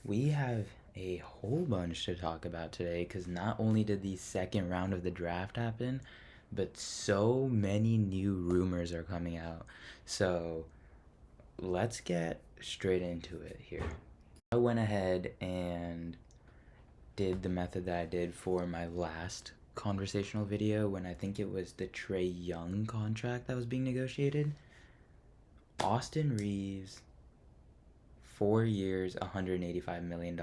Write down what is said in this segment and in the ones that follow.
We have a whole bunch to talk about today because not only did the second round of the draft happen, but so many new rumors are coming out. So let's get straight into it here. I went ahead and did the method that I did for my last conversational video when I think it was the Trey Young contract that was being negotiated. Austin Reeves, 4 years, $185 million.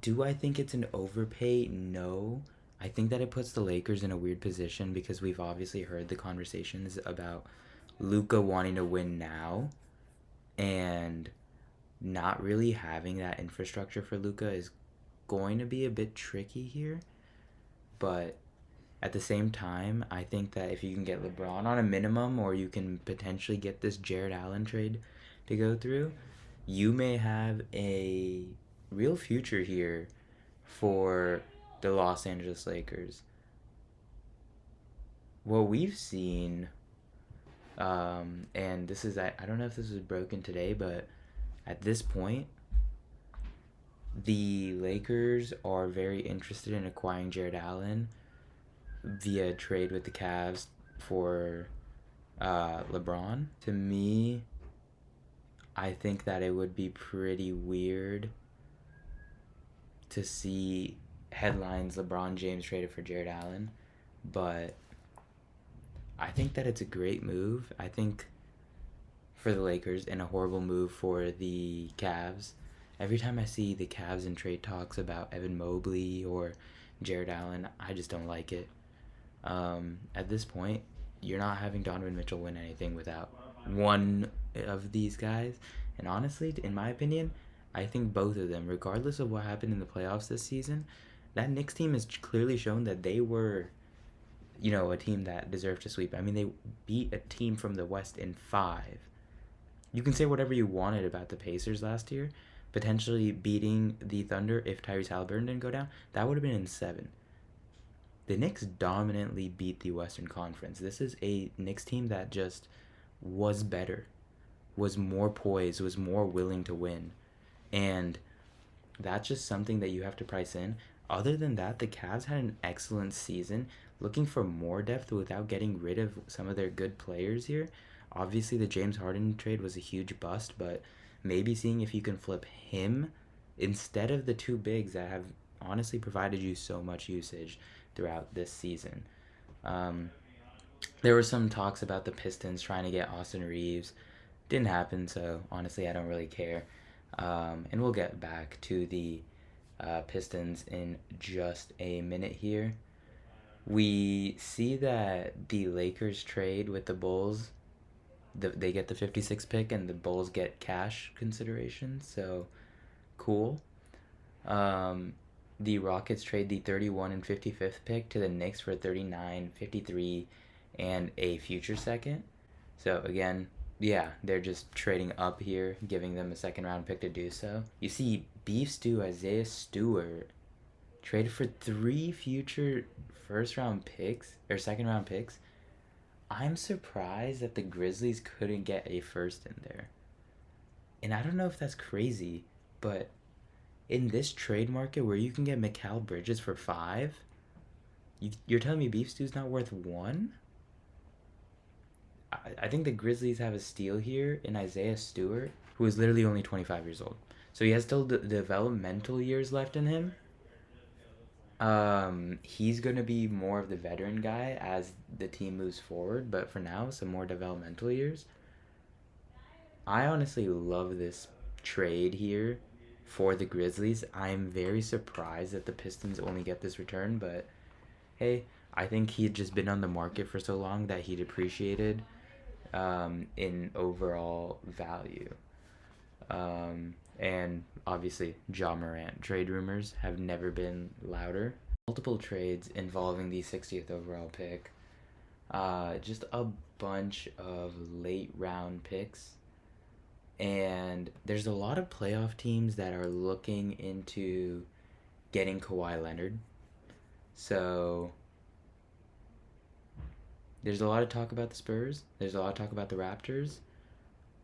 Do I think it's an overpay? No. I think that it puts the Lakers in a weird position because we've obviously heard the conversations about Luka wanting to win now, and not really having that infrastructure for Luka is going to be a bit tricky here. But at the same time, I think that if you can get LeBron on a minimum, or you can potentially get this Jared Allen trade to go through, you may have a real future here for the Los Angeles Lakers. What we've seen, and this is, I don't know if this was broken today, but at this point, the Lakers are very interested in acquiring Jared Allen via trade with the Cavs for LeBron. To me, I think that it would be pretty weird to see headlines LeBron James traded for Jared Allen, but I think that it's a great move. I think for the Lakers, and a horrible move for the Cavs. Every time I see the Cavs in trade talks about Evan Mobley or Jared Allen, I just don't like it. At this point, you're not having Donovan Mitchell win anything without one of these guys. And honestly, in my opinion, I think both of them, regardless of what happened in the playoffs this season, that Knicks team has clearly shown that they were, a team that deserved to sweep. I mean, they beat a team from the West in 5. You can say whatever you wanted about the Pacers last year, potentially beating the Thunder if Tyrese Halliburton didn't go down. That would have been in 7. The Knicks dominantly beat the Western Conference. This is a Knicks team that just was better, was more poised, was more willing to win. And that's just something that you have to price in. Other than that, the Cavs had an excellent season. Looking for more depth without getting rid of some of their good players here. Obviously, the James Harden trade was a huge bust, but maybe seeing if you can flip him instead of the two bigs that have honestly provided you so much usage throughout this season. There were some talks about the Pistons trying to get Austin Reeves. Didn't happen, so honestly, I don't really care. And we'll get back to the Pistons in just a minute here. We see that the Lakers trade with the Bulls. They get the 56 pick, and the Bulls get cash consideration, so cool. The Rockets trade the 31 and 55th pick to the Knicks for 39, 53, and a future second. So again, yeah, they're just trading up here, giving them a second round pick to do so. You see Beef Stew Isaiah Stewart traded for 3 future first round picks or second round picks. I'm surprised that the Grizzlies couldn't get a first in there. And I don't know if that's crazy, but in this trade market where you can get Mikal Bridges for 5, you're telling me Beef Stew's not worth 1? I think the Grizzlies have a steal here in Isaiah Stewart, who is literally only 25 years old. So he has still developmental years left in him. He's going to be more of the veteran guy as the team moves forward, but for now, some more developmental years. I honestly love this trade here for the Grizzlies. I'm very surprised that the Pistons only get this return, but hey, I think he'd just been on the market for so long that he'd appreciated in overall value. And obviously, Ja Morant trade rumors have never been louder. Multiple trades involving the 60th overall pick. Just a bunch of late round picks. And there's a lot of playoff teams that are looking into getting Kawhi Leonard. So there's a lot of talk about the Spurs. There's a lot of talk about the Raptors.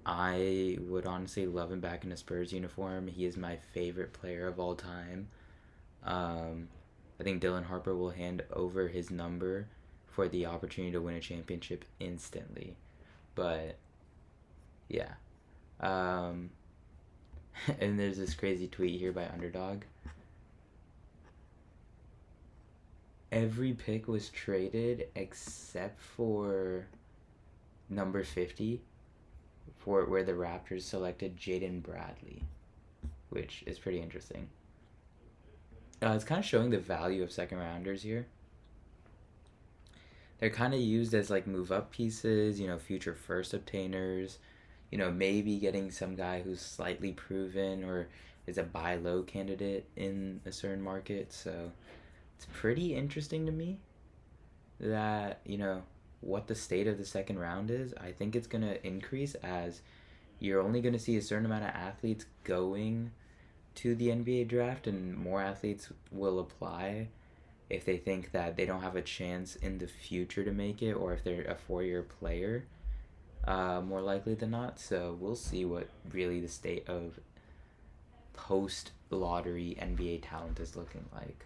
I would honestly love him back in a Spurs uniform. He is my favorite player of all time. Um, I think Dylan Harper will hand over his number for the opportunity to win a championship instantly. But yeah. Um, and there's this crazy tweet here by Underdog. Every pick was traded except for number 50, for where the Raptors selected Jaden Bradley, which is pretty interesting. It's kind of showing the value of second rounders here. They're kind of used as like move up pieces, future first obtainers, maybe getting some guy who's slightly proven or is a buy low candidate in a certain market. So it's pretty interesting to me that, what the state of the second round is. I think it's going to increase as you're only going to see a certain amount of athletes going to the NBA draft, and more athletes will apply if they think that they don't have a chance in the future to make it, or if they're a 4-year player, more likely than not. So we'll see what really the state of post lottery NBA talent is looking like.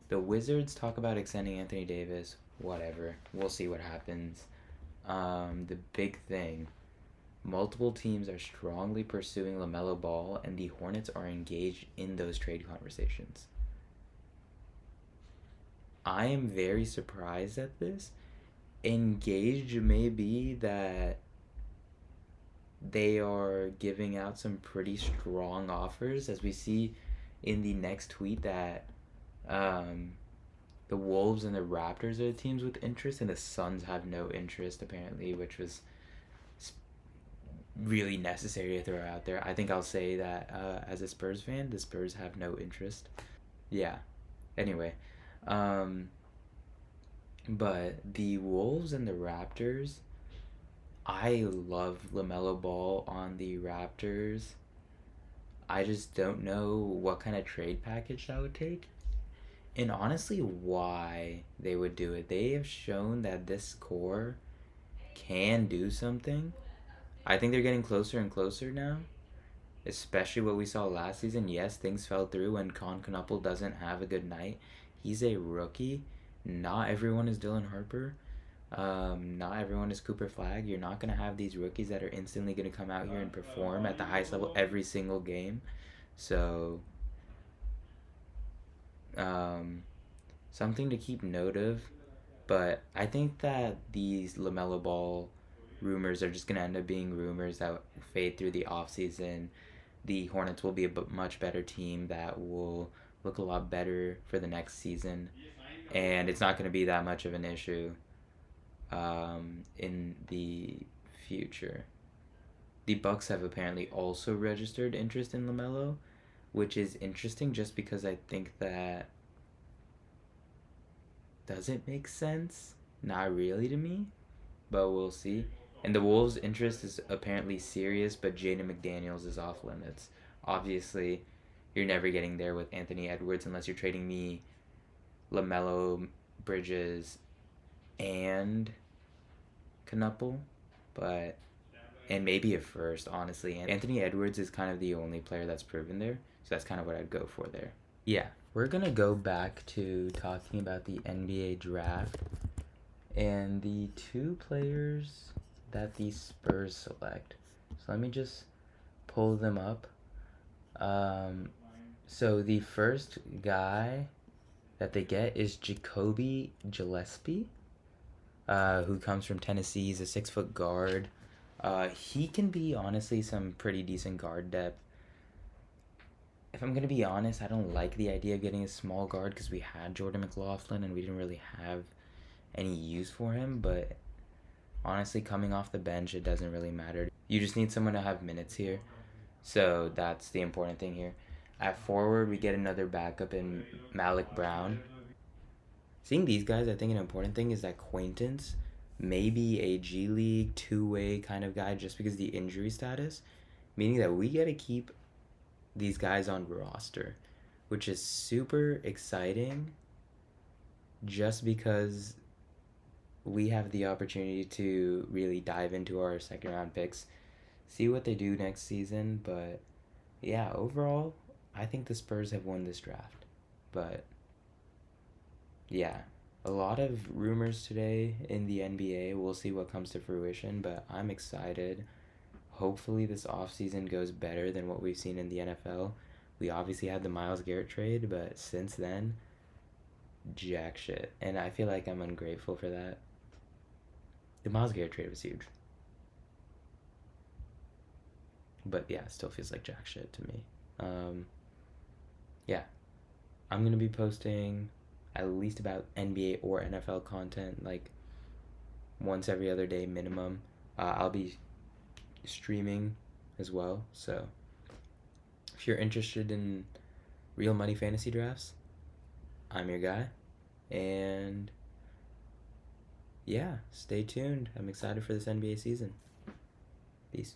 The Wizards talk about extending Anthony Davis. Whatever. We'll see what happens. The big thing, multiple teams are strongly pursuing Lamelo Ball, and the Hornets are engaged in those trade conversations. I am very surprised at this. Engaged may be that they are giving out some pretty strong offers, as we see in the next tweet that the Wolves and the Raptors are the teams with interest, and the Suns have no interest apparently, which was really necessary to throw out there. I think I'll say that as a Spurs fan, the Spurs have no interest. Yeah. Anyway, but the Wolves and the Raptors, I love LaMelo Ball on the Raptors. I just don't know what kind of trade package that would take. And honestly, why they would do it. They have shown that this core can do something. I think they're getting closer and closer now, especially what we saw last season. Yes, things fell through when Con Knuppel doesn't have a good night. He's a rookie. Not everyone is Dylan Harper. Not everyone is Cooper Flag. You're not going to have these rookies that are instantly going to come out here and perform at the highest level every single game. So, something to keep note of. But I think that these LaMelo Ball rumors are just going to end up being rumors that fade through the offseason. The Hornets will be a much better team that will look a lot better for the next season. And it's not going to be that much of an issue in the future. The Bucks have apparently also registered interest in LaMelo, which is interesting just because I think that doesn't make sense. Not really to me, but we'll see. And the Wolves' interest is apparently serious, but Jaden McDaniels is off limits. Obviously, you're never getting there with Anthony Edwards unless you're trading me LaMelo, Bridges, and Knuppel, and maybe a first, honestly. And Anthony Edwards is kind of the only player that's proven there, so that's kind of what I'd go for there. Yeah, we're gonna go back to talking about the NBA draft and the two players that the Spurs select. So let me just pull them up. So the first guy that they get is Jacoby Gillespie, who comes from Tennessee. He's a 6-foot guard. He can be, honestly, some pretty decent guard depth. If I'm going to be honest, I don't like the idea of getting a small guard because we had Jordan McLaughlin and we didn't really have any use for him. But honestly, coming off the bench, it doesn't really matter. You just need someone to have minutes here. So that's the important thing here. At forward, we get another backup in Malik Brown. Seeing these guys, I think an important thing is that Quaintance may be a G League two-way kind of guy just because of the injury status, meaning that we got to keep these guys on roster, which is super exciting just because we have the opportunity to really dive into our second round picks, see what they do next season. But yeah, overall, I think the Spurs have won this draft. But yeah, a lot of rumors today in the NBA. We'll see what comes to fruition, but I'm excited. Hopefully, this offseason goes better than what we've seen in the NFL. We obviously had the Miles Garrett trade, but since then, jack shit. And I feel like I'm ungrateful for that. The Miles Garrett trade was huge. But yeah, it still feels like jack shit to me. Um, yeah, I'm going to be posting at least about NBA or NFL content like once every other day minimum. I'll be streaming as well. So if you're interested in real money fantasy drafts, I'm your guy. And yeah, stay tuned. I'm excited for this NBA season. Peace.